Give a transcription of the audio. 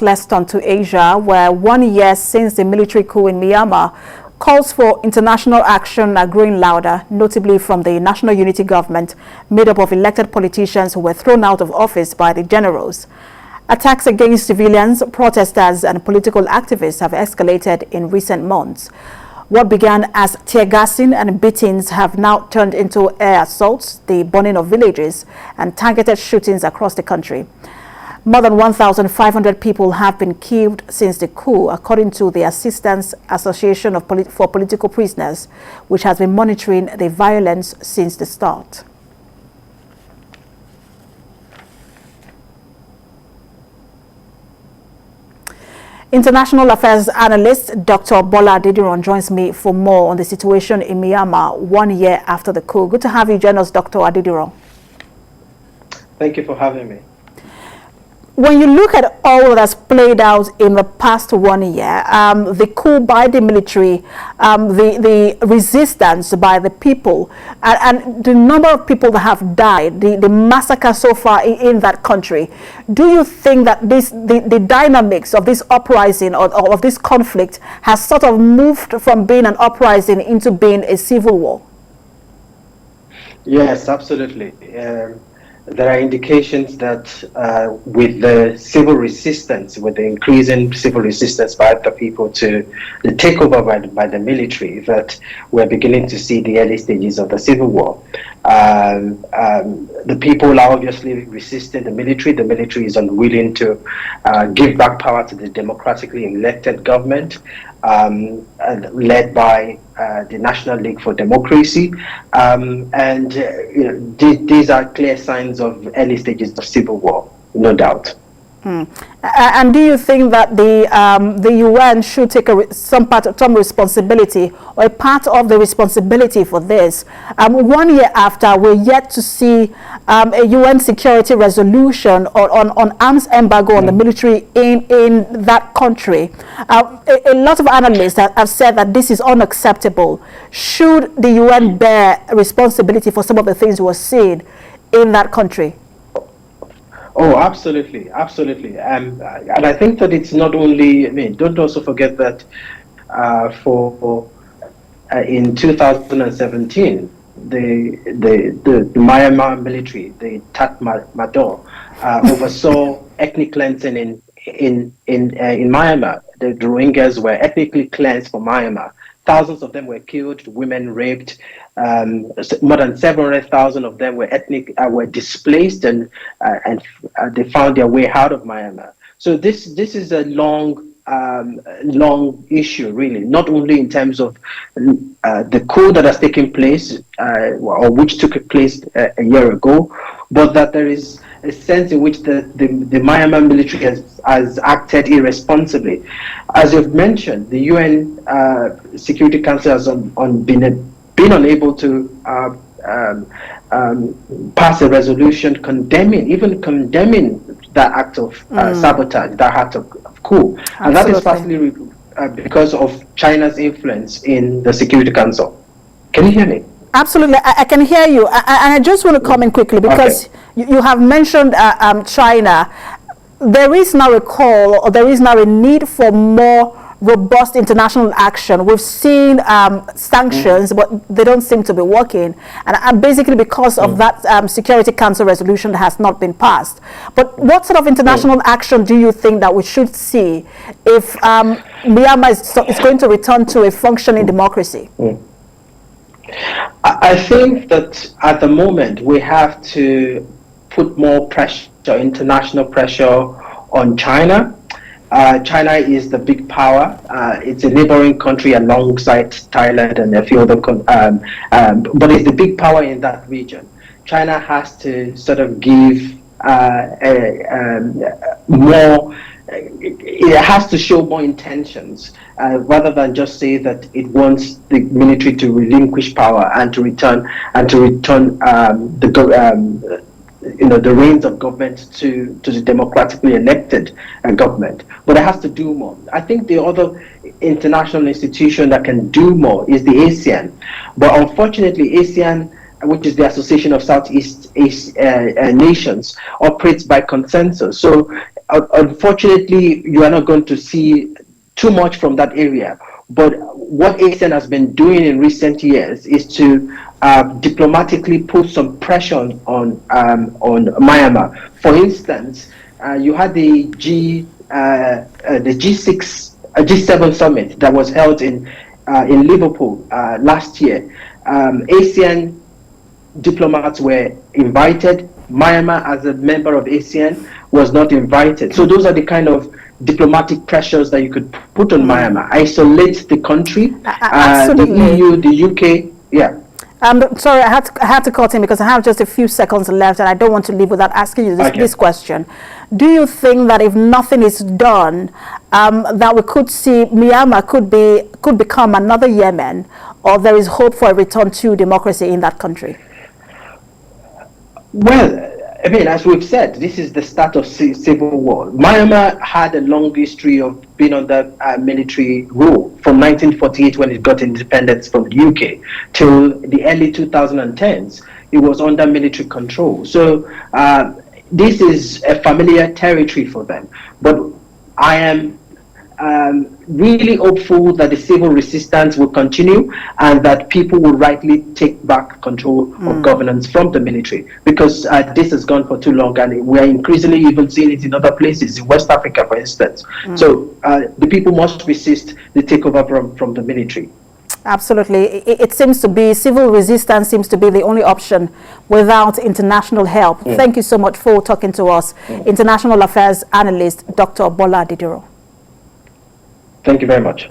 Let's turn to Asia, where 1 year since the military coup in Myanmar, calls for international action are growing louder, notably from the National Unity Government, made up of elected politicians who were thrown out of office by the generals. Attacks against civilians, protesters and political activists have escalated in recent months. What began as tear gassing and beatings have now turned into air assaults, the burning of villages and targeted shootings across the country. More than 1,500 people have been killed since the coup, according to the Assistance Association for Political Prisoners, which has been monitoring the violence since the start. International affairs analyst Dr. Bola Adediran joins me for more on the situation in Myanmar 1 year after the coup. Good to have you join us, Dr. Adediran. Thank you for having me. When you look at all that's played out in the past 1 year, the coup by the military, the resistance by the people, and the number of people that have died, the massacre so far in that country, do you think that the dynamics of this uprising or of this conflict has sort of moved from being an uprising into being a civil war? Yes, absolutely. There are indications that with the civil resistance, with the increasing civil resistance by the people to the takeover by the military, that we're beginning to see the early stages of the civil war. The people are obviously resisting the military. The military is unwilling to give back power to the democratically elected government, led by the National League for Democracy, these are clear signs of early stages of civil war, no doubt. And do you think that the UN should take some responsibility or a part of the responsibility for this? 1 year after, we're yet to see a UN security resolution on arms embargo on the military in that country. A lot of analysts have said that this is unacceptable. Should the UN bear responsibility for some of the things we're seeing in that country? Oh, absolutely, absolutely. And I think that it's not only, don't also forget that in 2017, the Myanmar military, the Tatmadaw, oversaw ethnic cleansing in Myanmar. The Rohingyas were ethnically cleansed from Myanmar. Thousands of them were killed, women raped. More than 700,000 of them were displaced, and they found their way out of Myanmar. So this is a long issue, really. Not only in terms of the coup that has taken place, or which took place a year ago, but that there is a sense in which the Myanmar military has acted irresponsibly. As you've mentioned, the UN Security Council has been unable to pass a resolution condemning that act of sabotage, that act of coup. And that is partly because of China's influence in the Security Council. Can you hear me? Absolutely, I can hear you. And I just want to comment quickly because you have mentioned China. There is now a call, or there is now a need for more robust international action. We've seen sanctions, but they don't seem to be working. And basically because of that Security Council resolution that has not been passed. But what sort of international action do you think that we should see if Myanmar is going to return to a functioning democracy? I think that at the moment we have to put more pressure, international pressure on China. China is the big power. It's a neighboring country alongside Thailand and a few other but it's the big power in that region. China has to sort of give more. It has to show more intentions rather than just say that it wants the military to relinquish power and to return the reins of government to the democratically elected government. But it has to do more. I think the other international institution that can do more is the ASEAN. But unfortunately, ASEAN which is the Association of Southeast Nations, operates by consensus. So unfortunately, you are not going to see too much from that area. But what ASEAN has been doing in recent years is to diplomatically put some pressure on Myanmar. For instance, you had the G7 summit that was held in Liverpool last year. ASEAN diplomats were invited. Myanmar, as a member of ASEAN, was not invited. So those are the kind of diplomatic pressures that you could put on Myanmar. Isolate the country, the EU, the UK. Yeah. Sorry, I had to cut in because I have just a few seconds left, and I don't want to leave without asking you this question. Do you think that if nothing is done, that we could see Myanmar could become another Yemen, or there is hope for a return to democracy in that country? Well, I mean, as we've said, this is the start of civil war. Myanmar had a long history of being under military rule from 1948 when it got independence from the UK till the early 2010s. It was under military control. So this is a familiar territory for them. But I am really hopeful that the civil resistance will continue and that people will rightly take back control of governance from the military, because this has gone for too long, and we are increasingly even seeing it in other places, in West Africa, for instance. So the people must resist the takeover from the military. Absolutely. It seems to be, civil resistance seems to be the only option without international help. Thank you so much for talking to us. International Affairs Analyst, Dr. Bola Didiro. Thank you very much.